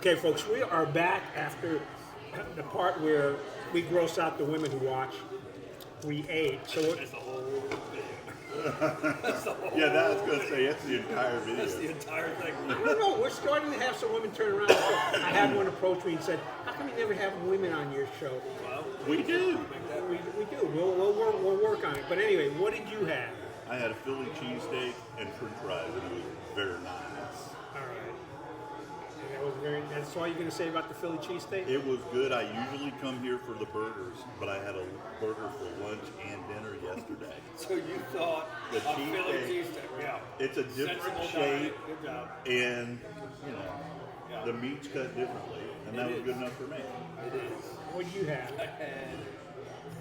Okay, folks, we are back after the part where we gross out the women who watch. We ate. So That's the whole thing. Yeah, that was going to say, that's the entire video. That's the entire thing. I don't know. We're starting to have some women turn around. So I had one approach me and said, "How come you never have women on your show?" Well, We do. We do. We'll work on it. But anyway, what did you have? I had a Philly cheesesteak and french fries, and it was very nice. All right. And that was that's all you're going to say about the Philly cheesesteak? It was good. I usually come here for the burgers, but I had a burger for lunch and dinner yesterday. so you thought The a Philly cheesesteak. cheesesteak. Yeah. It's a different Sensible shape, diet. Good job. and Yeah. the meat's cut differently, and that It was is. good enough for me. It is. What did you have? I had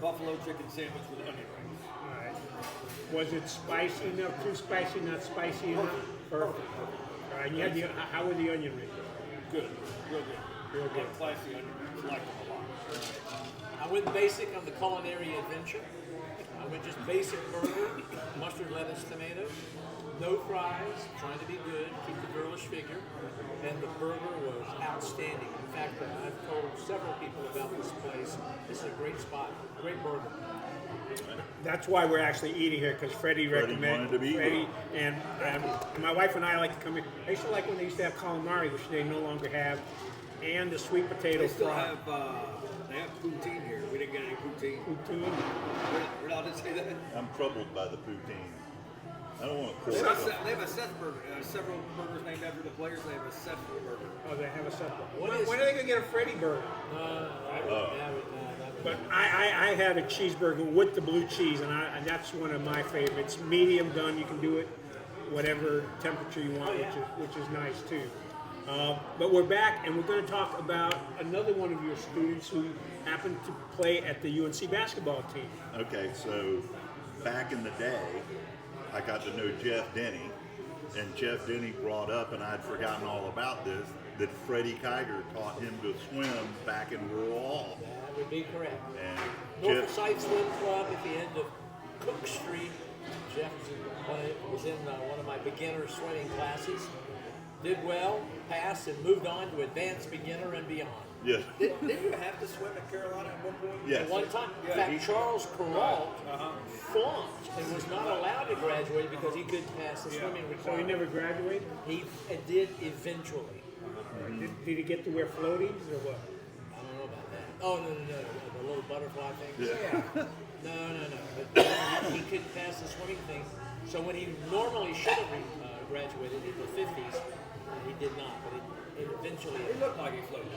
buffalo chicken sandwich with onion rings. All right. Was it spicy enough? Too spicy? Not spicy enough? Perfect. All right. You had the. How were the onion rings? Good. Real good. Real good. Like classy onion rings. Like them a lot. I went basic on the culinary adventure. I went just basic burger, mustard, lettuce, tomato, no fries, trying to be good, keep the girlish figure, and the burger was outstanding. In fact, I've told several people about this place. This is a great spot, great burger. That's why we're actually eating here, because Freddie recommended. wanted to be here. And my wife and I like to come here. I used to like when they used to have calamari, which they no longer have, and the sweet potato They still fry. have poutine here. We didn't get any poutine. Poutine. We're allowed to say that. I'm troubled by the poutine. I don't want to They quarrel. have a Seth burger. Several burgers named after the players. They have a Seth burger. Oh, they have a separate. What When is- are they going to get a Freddie burger? But I had a cheeseburger with the blue cheese, and that's one of my favorites. Medium done, you can do it whatever temperature you want, which is nice too. But we're back, and we're going to talk about another one of your students who happened to play at the UNC basketball team. Okay, so back in the day, I got to know Jeff Denny, and Jeff Denny brought up, and I'd forgotten all about this, that Freddie Kiger taught him to swim back in Rural Hall. That would be correct. And Norfolk Jeff, Side Swim Club at the end of Cook Street. Jeff was in one of my beginner swimming classes. Did well, passed, and moved on to advanced beginner and beyond. yes, Didn't you have to swim at Carolina at one point? yes. At one time, in Yeah, fact, Charles Perrault Uh-huh. flunked and was not allowed to graduate because he couldn't pass the swimming So he requirement. never graduated? He did eventually. Did he get to wear floaties or what? I don't know about that. Oh, no, the little butterfly thing. Yeah. No. But he couldn't pass the swimming thing. So when he normally should have graduated in the 50s, he did not. But it eventually. He looked like he floated.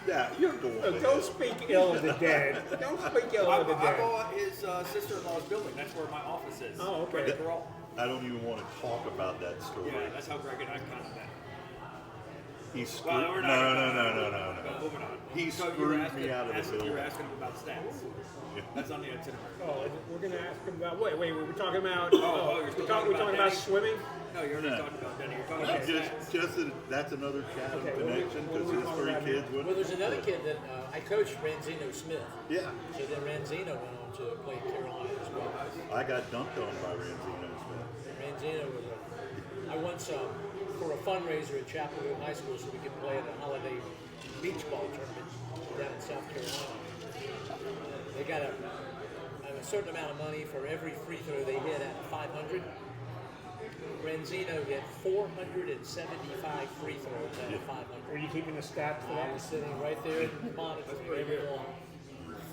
Yeah, you're going Don't ahead. speak ill of the dead. Don't speak ill I of the dead. bought his sister-in-law's building. That's where my office is. Oh, okay. Freddie Kiger. I don't even want to talk about that story. Yeah, that's how Greg and I kind of met. He screwed. Well, we're No. not moving on. He So screwed me out of the You building. were asking him about stats. That's on the itinerary. Oh, we're going to ask him about, wait, we're talking about, you're still talking we're talking about Denny? swimming? No, you're No. not talking about Denny. You're talking about stats. Just that's another Chatham Okay, connection what are because we his talking three about kids now? went. Well, there's another kid that I coached, Ranzino Smith. Yeah, So then Ranzino went on to play at Carolina as well. I got dunked on by Ranzino Smith. Ranzino was I once, for a fundraiser at Chapel Hill High School so we could play at a holiday beach ball tournament down in South Carolina. They got a certain amount of money for every free throw they hit at 500. Ranzino hit 475 free throws out of 500. Were you keeping the stats for I that? was sitting right there in the monitor for every one.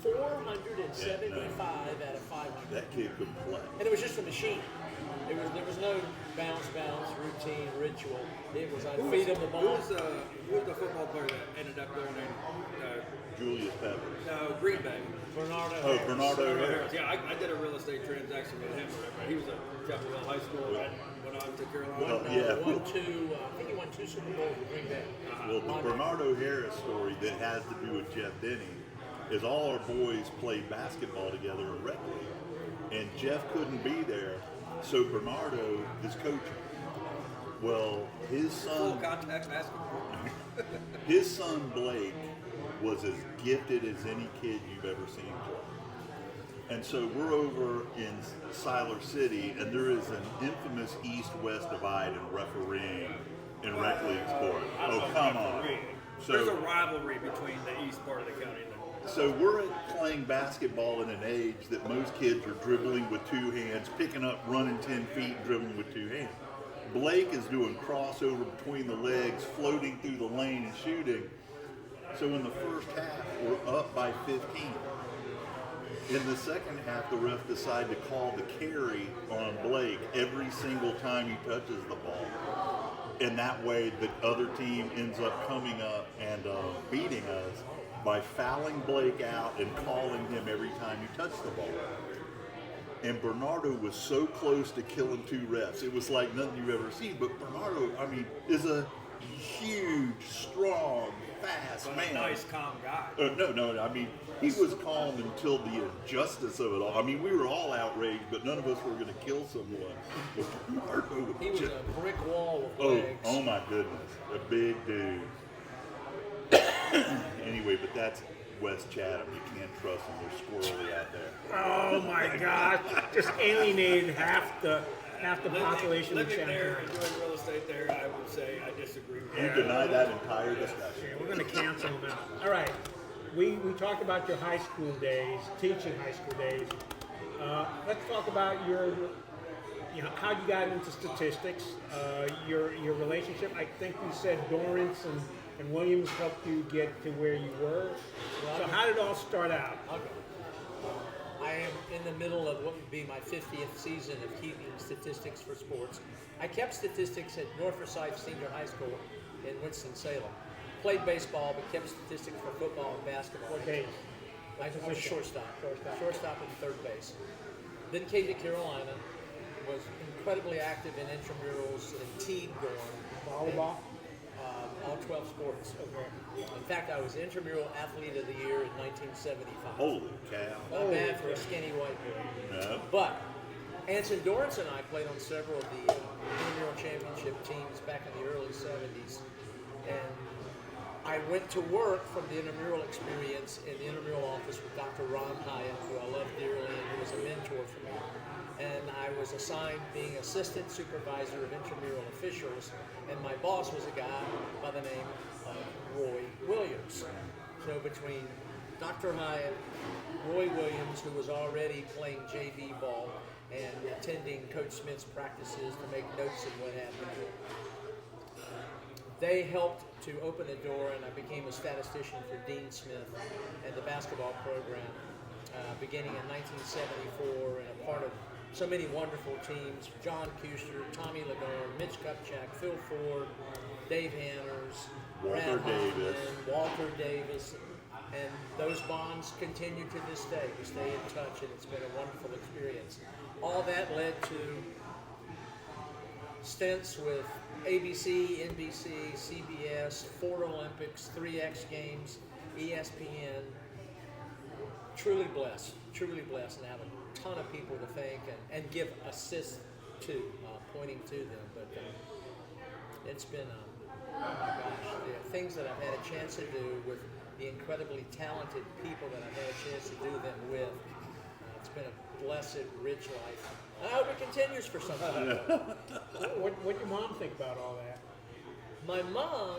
475 out of 500. That kid could play. And it was just a machine. There was no bounce, routine, ritual. It was I'd feed him the Who ball. was the football player that ended up going in Julius Peppers. Green Bay? Bernardo Oh, Harris. Bernardo Harris. Yeah, I did a real estate transaction with him. He was at Chapel Hill High School and went on to Carolina. Well, I think he won 2 Super Bowls with Green Bay. Well, the Bernardo Harris story that has to do with Jeff Denny is all our boys played basketball together at Red League, and Jeff couldn't be there, so Bernardo is coaching. Well, his Full son, contact basketball. his son Blake was as gifted as any kid you've ever seen play. And so we're over in Siler City, and there is an infamous east-west divide in refereeing in rec league sport. I don't Oh, know come about on. three. So- There's a rivalry between the east part of the county and the So we're playing basketball in an age that most kids are dribbling with two hands, picking up, running 10 feet, dribbling with two hands. Blake is doing crossover between the legs, floating through the lane and shooting. So in the first half, we're up by 15. In the second half, the ref decided to call the carry on Blake every single time he touches the ball. And that way, the other team ends up coming up and beating us by fouling Blake out and calling him every time he touched the ball. And Bernardo was so close to killing two refs. It was like nothing you've ever seen. But Bernardo, I mean, is a huge, strong, fast but man. a nice, calm guy. No. I mean, he was calm until the injustice of it all. I mean, we were all outraged, but none of us were going to kill someone. But Bernardo was He was just, a brick wall with oh, legs. oh my goodness, a big dude. Anyway, but that's West Chatham. You can't trust them. They're squirrely out there. Oh my gosh! Just alienated half the population of Living there Chatham. and doing real estate there, I would say I disagree with You that. deny that entire discussion. Yeah, we're going to cancel them out. All right. We talked about your high school days, teaching high school days. Let's talk about how you got into statistics, your relationship. I think you said Dorrance and Williams helped you get to where you were. So how did it all start out? Okay. I am in the middle of what would be my 50th season of keeping statistics for sports. I kept statistics at North Forsyth Senior High School in Winston-Salem. Played baseball, but kept statistics for football and basketball. Okay. I was shortstop and third base. Then came to Carolina, was incredibly active in intramurals and team going. Volleyball? All 12 sports. Okay. In fact, I was intramural athlete of the year in 1975. Holy cow. Not bad for a skinny white boy. No. But Anson Dorrance and I played on several of the intramural championship teams back in the early 70s. And I went to work from the intramural experience in the intramural office with Dr. Ron Hyatt, who I love dearly and who was a mentor for me. And I was assigned being assistant supervisor of intramural officials, and my boss was a guy by the name of Roy Williams. So between Dr. Hyatt, Roy Williams, who was already playing JV ball and attending Coach Smith's practices to make notes and what have you, they helped to open the door, and I became a statistician for Dean Smith and the basketball program beginning in 1974, and a part of so many wonderful teams: John Kuster, Tommy Ladorn, Mitch Kupchak, Phil Ford, Dave Hanners, Walter Brad Hoffman, Davis. Walter Davis, and those bonds continue to this day. We stay in touch, and it's been a wonderful experience. All that led to stints with ABC, NBC, CBS, 4 Olympics, 3 X Games, ESPN. Truly blessed, and have a ton of people to thank and give assists to, pointing to them. But it's been, oh my gosh, the things that I've had a chance to do with the incredibly talented people that I've had a chance to do them with. It's been a blessed, rich life. I hope it continues for some time. What your mom think about all that? My mom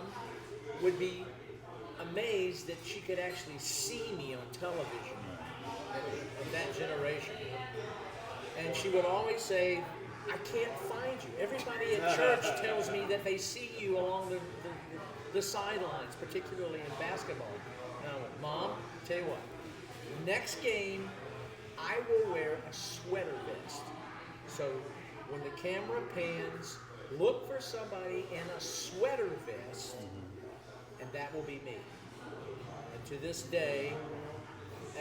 would be amazed that she could actually see me on television of that generation. And she would always say, I can't find you. Everybody at church tells me that they see you along the sidelines, particularly in basketball. And I went, Mom, tell you what, next game, I will wear a sweater vest. So when the camera pans, look for somebody in a sweater vest, and that will be me. And to this day,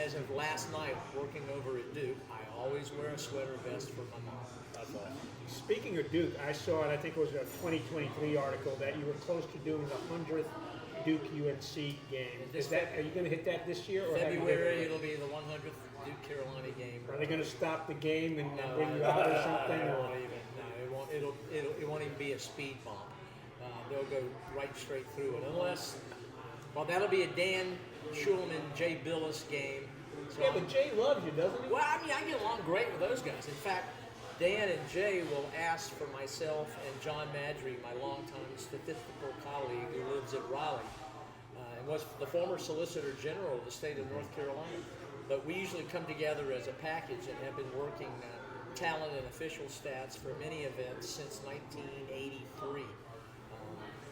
as of last night, working over at Duke, I always wear a sweater vest for my mom. That's all. Speaking of Duke, I saw it, I think it was a 2023 article, that you were close to doing the 100th Duke UNC game. Are you going to hit that this year? Or February, it'll be the 100th Duke Carolina game. Are they going to stop the game and No, bring you out or something? It Or? won't even. No, it won't even be a speed bump. They'll go right straight through it, unless. Well, that'll be a Dan Schulman, Jay Billis game. So Yeah, but Jay loves you, doesn't he? well, I mean, I get along great with those guys. In fact, Dan and Jay will ask for myself and John Madry, my longtime statistical colleague who lives in Raleigh, and was the former Solicitor General of the state of North Carolina. But we usually come together as a package and have been working talent and official stats for many events since 1983.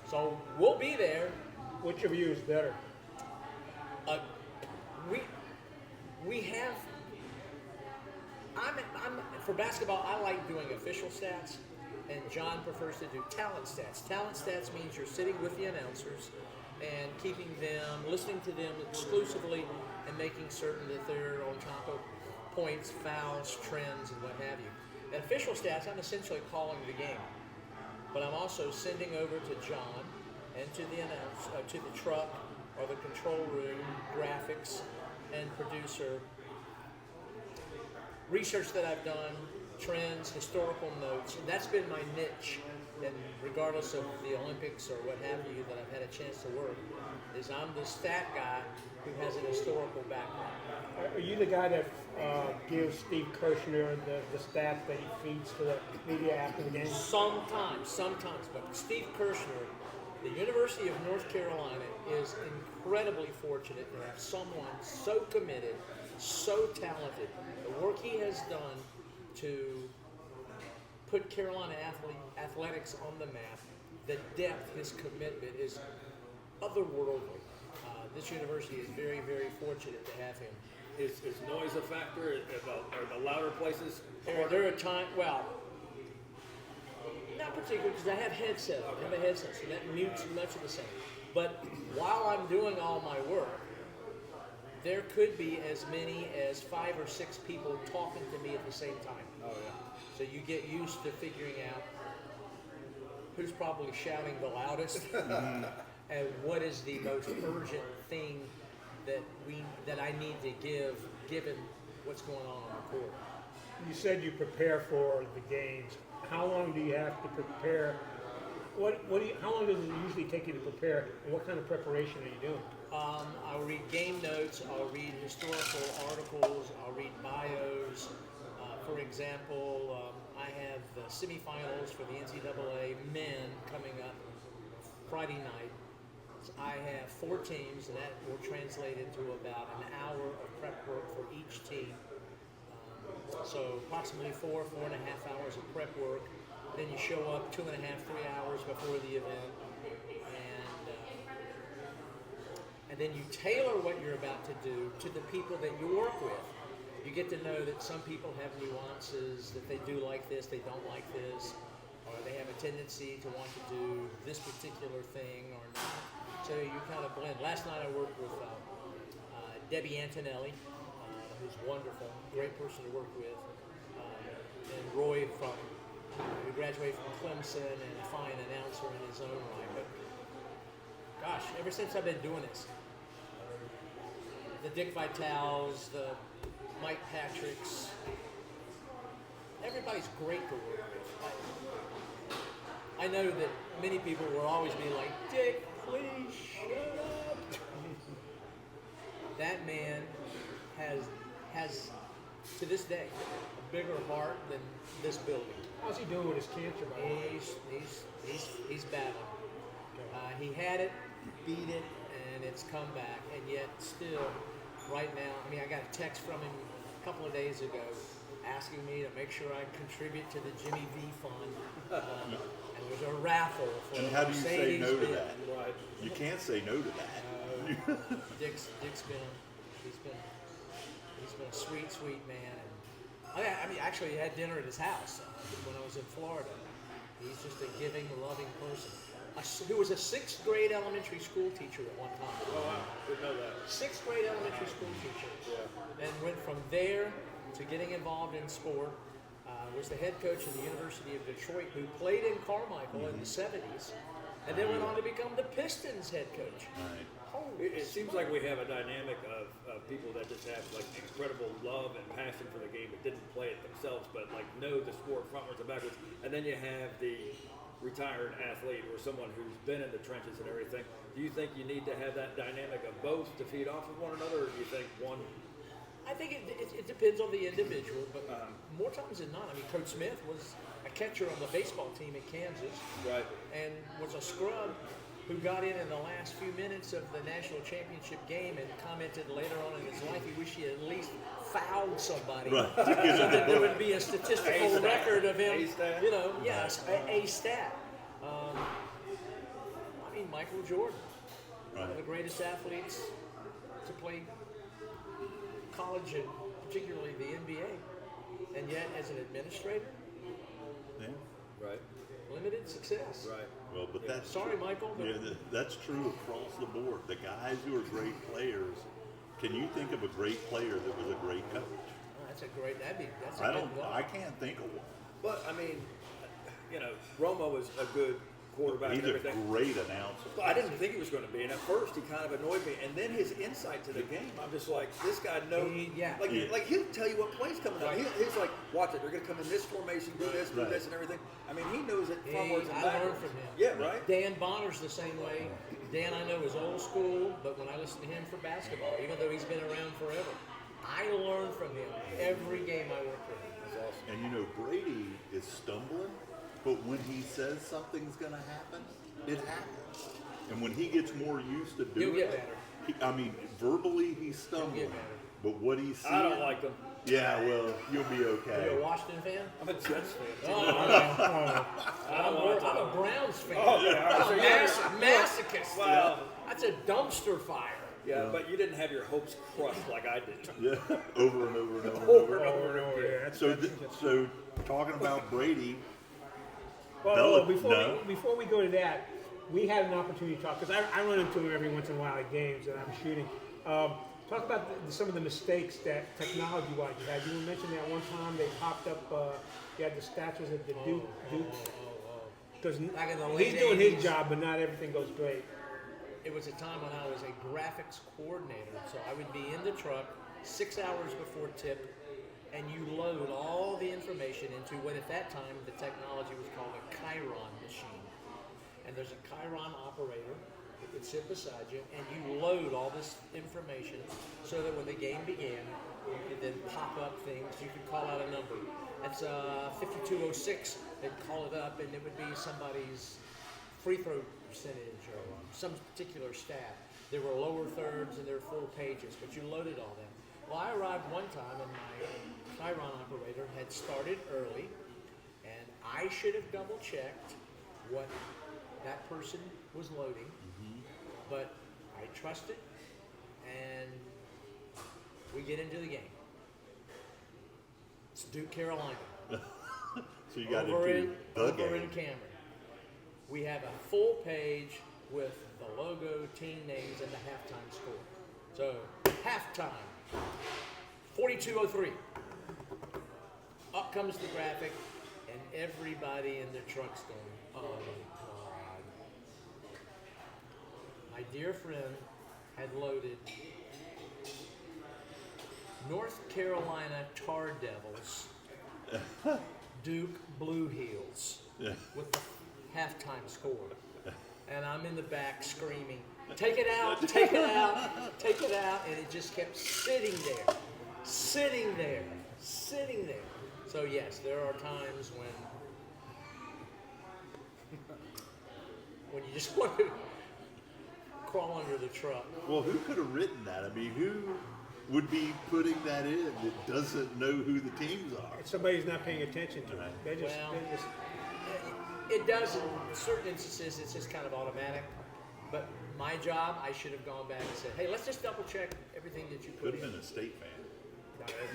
So we'll be there. Which of you is better? We have. I'm for basketball. I like doing official stats, and John prefers to do talent stats. Talent stats means you're sitting with the announcers and keeping them, listening to them exclusively, and making certain that they're on top of points, fouls, trends, and what have you. And official stats, I'm essentially calling the game, but I'm also sending over to John and to the to the truck or the control room, graphics, and producer, research that I've done, trends, historical notes, and that's been my niche. And regardless of the Olympics or what have you that I've had a chance to work, is I'm the stat guy who has an historical background. Are you the guy that gives Steve Kirshner the stats that he feeds to the media after the game? Sometimes. But Steve Kirshner, the University of North Carolina is incredibly fortunate to have someone so committed, so talented. The work he has done to put Carolina athletics on the map, the depth, his commitment is otherworldly. This university is very, very fortunate to have him. Is noise a factor? Are the louder places? There are times, well, not particularly because I have headset on. I have a headset, so that mutes much of the sound. But while I'm doing all my work, there could be as many as 5 or 6 people talking to me at the same time. Oh yeah. So you get used to figuring out who's probably shouting the loudest and what is the most urgent thing that I need to give, given what's going on the court. You said you prepare for the games. How long do you have to prepare? How long does it usually take you to prepare, and what kind of preparation are you doing? I'll read game notes, I'll read historical articles, I'll read bios. For example, I have the semifinals for the NCAA men coming up Friday night. I have 4 teams, and that will translate into about an hour of prep work for each team. So approximately 4.5 hours of prep work. Then you show up 2.5, 3 hours before the event, and then you tailor what you're about to do to the people that you work with. You get to know that some people have nuances, that they do like this, they don't like this, or they have a tendency to want to do this particular thing or not. So you kind of blend. Last night I worked with Debbie Antonelli, who's wonderful, great person to work with, and Roy who graduated from Clemson and a fine announcer in his own right. But gosh, ever since I've been doing this, the Dick Vitales, the Mike Patricks, everybody's great to work with. I know that many people will always be like, Dick, please shut up. That man has to this day a bigger heart than this building. How's he doing with his cancer, by the way? He's battling. He had it, beat it, and it's come back. And yet still, right now, I mean, I got a text from him a couple of days ago asking me to make sure I contribute to the Jimmy V Fund. And there's a raffle for And how do you say no to that? Right. You can't say no to that. Dick's been a sweet, sweet man. And I mean, actually, I had dinner at his house when I was in Florida. He's just a giving, loving person. Who was a 6th grade elementary school teacher at one time. Oh wow, didn't know that. 6th grade elementary school teacher. Yeah. And went from there to getting involved in sport. Was the head coach of the University of Detroit, who played in Carmichael in the 70s, and then went on to become the Pistons head coach. Right. Holy It seems like we have a dynamic of people that just have like incredible love and passion for the game, but didn't play it themselves, but like know the sport frontwards and backwards. And then you have the retired athlete or someone who's been in the trenches and everything. Do you think you need to have that dynamic of both to feed off of one another, or do you think one? I think it depends on the individual, but more times than not, I mean, Coach Smith was a catcher on the baseball team in Kansas, Right. and was a scrub who got in the last few minutes of the national championship game and commented later on in his life he wished he had at least fouled somebody, Right. so that there would be a statistical A stat. record of him. A stat. You know, yes, a stat. I mean, Michael Jordan, one of the greatest athletes to play college and particularly the NBA, and yet as an administrator, Yeah. Right. limited success. Right. Well, but that's Sorry, true. Michael, but- Yeah, that's true across the board. The guys who are great players. Can you think of a great player that was a great coach? Oh, that's a I good don't. one. I can't think of one. But I mean, Romo was a good quarterback He's and a everything. great announcer. But I didn't think he was going to be, and at first he kind of annoyed me. And then his insight to the game, I'm just like, this guy knows. Yeah. Like he'll tell you what play's coming up. Right. He's like, watch it. They're going to come in this formation, do this, Right. and everything. I mean, he knows it frontwards and I learned backwards. from him. Yeah, right. Dan Bonner's the same way. Dan, I know, is old school, but when I listen to him for basketball, even though he's been around forever, I learn from him every game I work for him. That's awesome. And Brady is stumbling, but when he says something's going to happen, it happens. And when he gets more used to doing He'll get it, better. verbally he's stumbling, better. but what he's saying, I don't like them. Yeah, well, you'll be Are you okay. a Washington fan? I'm a Jets fan. I'm a Browns fan. Oh, yeah. I'm So a you're- masochist. Wow. That's a dumpster fire. Yeah, but you didn't have your hopes crushed like I did. Yeah, over and over and over. And Over and over. over and over. Yeah, So talking about Brady, Well, Belichick- before we go to that, we had an opportunity to talk, because I run into him every once in a while at games that I'm shooting. Talk about some of the mistakes that technology-wise you had. You mentioned that one time they popped up, you had the statues of the Duke. Because Back in the he's late doing 80s. his job, but not everything goes great. It was a time when I was a graphics coordinator, so I would be in the truck 6 hours before tip, and you load all the information into what at that time the technology was called a Chiron machine. And there's a Chiron operator that would sit beside you, and you load all this information so that when the game began, you could then pop up things. You could call out a number. That's 5206. They'd call it up, and it would be somebody's free throw percentage or some particular stat. There were lower thirds and there were full pages, but you loaded all that. Well, I arrived one time and my Chiron operator had started early, and I should have double checked what that person was loading, but I trusted, and we get into the game. It's Duke, Carolina. so you got Over to in do the over in game. Cameron. We have a full page with the logo, team names, and the halftime score. So, halftime, 42:03. Up comes the graphic, and everybody in the truck's going, oh God. My dear friend had loaded North Carolina Tar Devils, Duke Blue Heels, with the halftime score. And I'm in the back screaming, take it out, take it out, take it out. And it just kept sitting there, sitting there, sitting there. So yes, there are times when you just want to crawl under the truck. Well, who could have written that? I mean, who would be putting that in that doesn't know who the teams are? If somebody's not paying attention to it, they just, Well, they just It does in certain instances, it's just kind of automatic. But my job, I should have gone back and said, hey, let's just double check everything that you put Could have in. been a state fan.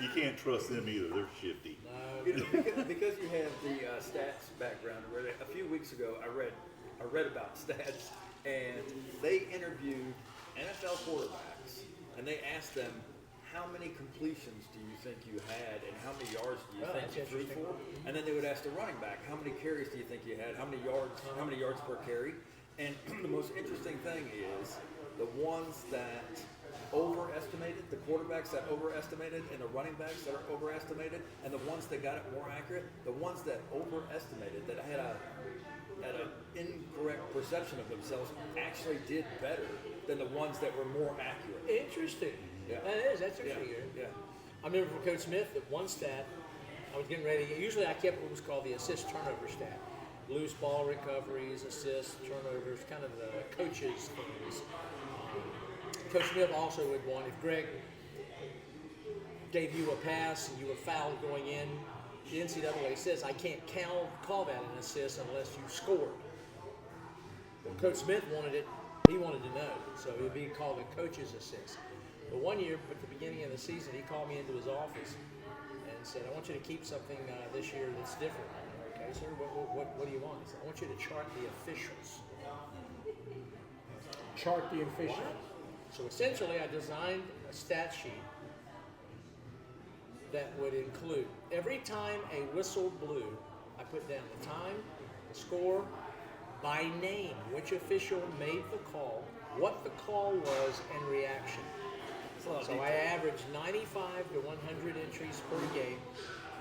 You can't trust them either. They're shifty. Because you have the stats background, where a few weeks ago I read about stats, and they interviewed NFL quarterbacks, and they asked them, how many completions do you think you had, and how many yards do you Oh, think that's you threw interesting. for? And then they would ask the running back, how many carries do you think you had, how many yards per carry? And the most interesting thing is the ones that overestimated, the quarterbacks that overestimated, and the running backs that are overestimated, and the ones that got it more accurate, the ones that overestimated, that had an incorrect perception of themselves, actually did better than the ones that were more accurate. Interesting. Yeah. That is, that's Yeah, interesting. yeah. I remember for Coach Smith that one stat, I was getting ready. Usually I kept what was called the assist turnover stat. Loose ball recoveries, assists, turnovers, kind of the coaches' things. Coach Smith also would want, if Greg gave you a pass and you were fouled going in, the NCAA says I can't call that an assist unless you scored. Well, Coach Smith wanted it. He wanted to know, so it would be called a coach's assist. But one year, at the beginning of the season, he called me into his office and said, I want you to keep something this year that's different. I went, okay, sir, what do you want? He said, I want you to chart the officials. Chart the officials. What? So essentially, I designed a stat sheet that would include every time a whistle blew, I put down the time, the score, by name, which official made the call, what the call was, and reaction. So I averaged 95 to 100 entries per game,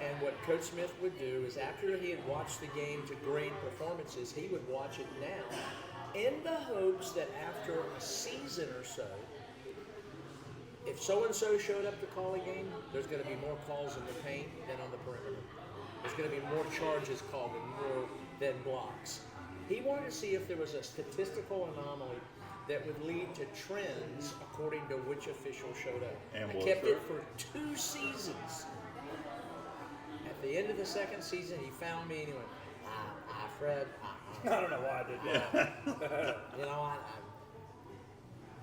and what Coach Smith would do is after he had watched the game to grade performances, he would watch it now in the hopes that after a season or so, if so-and-so showed up to call a game, there's going to be more calls in the paint than on the perimeter. There's going to be more charges called than blocks. He wanted to see if there was a statistical anomaly that would lead to trends according to which official showed up. And I was kept there? it for 2 seasons. At the end of the second season, he found me and he went, Fred, I don't know why I did that. you know, I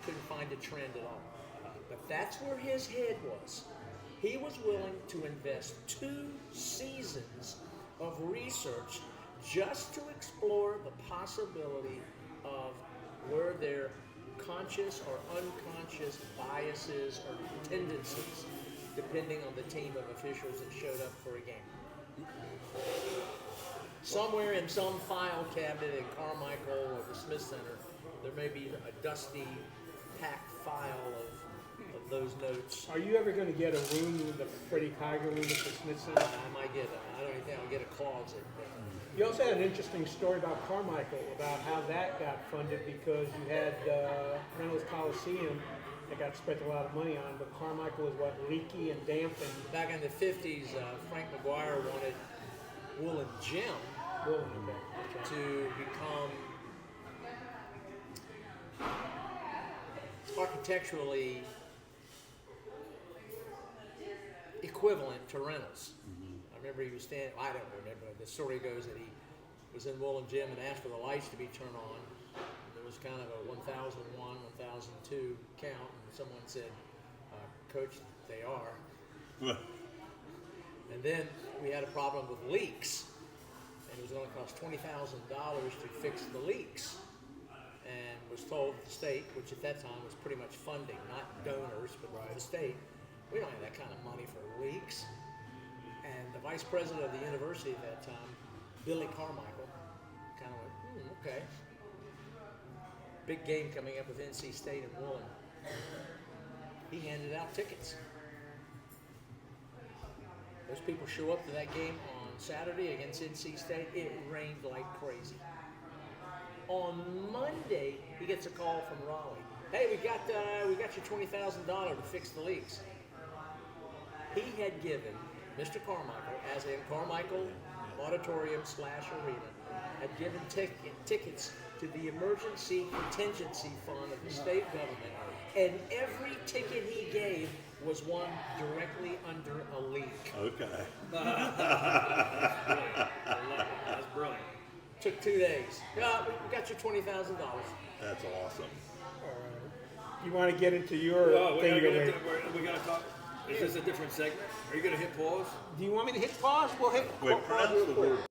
couldn't find a trend at all. But that's where his head was. He was willing to invest 2 seasons of research just to explore the possibility of were there conscious or unconscious biases or tendencies depending on the team of officials that showed up for a game. Somewhere in some file cabinet in Carmichael or the Smith Center, there may be a dusty, packed file of those notes. Are you ever going to get a room, the Freddie Kiger room at the Smith Center? I might get I don't even think I'll get a closet. You also had an interesting story about Carmichael, about how that got funded because you had Reynolds Coliseum that got spent a lot of money on, but Carmichael was what, leaky and damp and Back in the 50s, Frank McGuire wanted Woolen Jim woolen. Okay. to become architecturally equivalent to Reynolds. I remember he was standing, I don't remember, the story goes that he was in Woolen Gym and asked for the lights to be turned on. There was kind of a 1001, 1002 count, and someone said, Coach, they are. And then we had a problem with leaks, and it was going to cost $20,000 to fix the leaks. And was told the state, which at that time was pretty much funding, not donors, but the state, we don't have that kind of money for leaks. And the vice president of the university at that time, Billy Carmichael, kind of went, okay. Big game coming up with NC State and Woolen. He handed out tickets. Those people show up to that game on Saturday against NC State. It rained like crazy. On Monday, he gets a call from Raleigh. Hey, we got you $20,000 to fix the leaks. He had given Mr. Carmichael, as in Carmichael Auditorium / Arena, had given tickets to the Emergency Contingency Fund of the state government, and every ticket he gave was one directly under a leak. Okay. I love it. That's brilliant. Took 2 days. Yeah, we got you $20,000. That's awesome. You want to get into your Well, thing you're we making? got to talk. Is this a different segment? Are you going to hit pause? Do you want me to hit pause? We'll hit Wait, pause press real the quick. word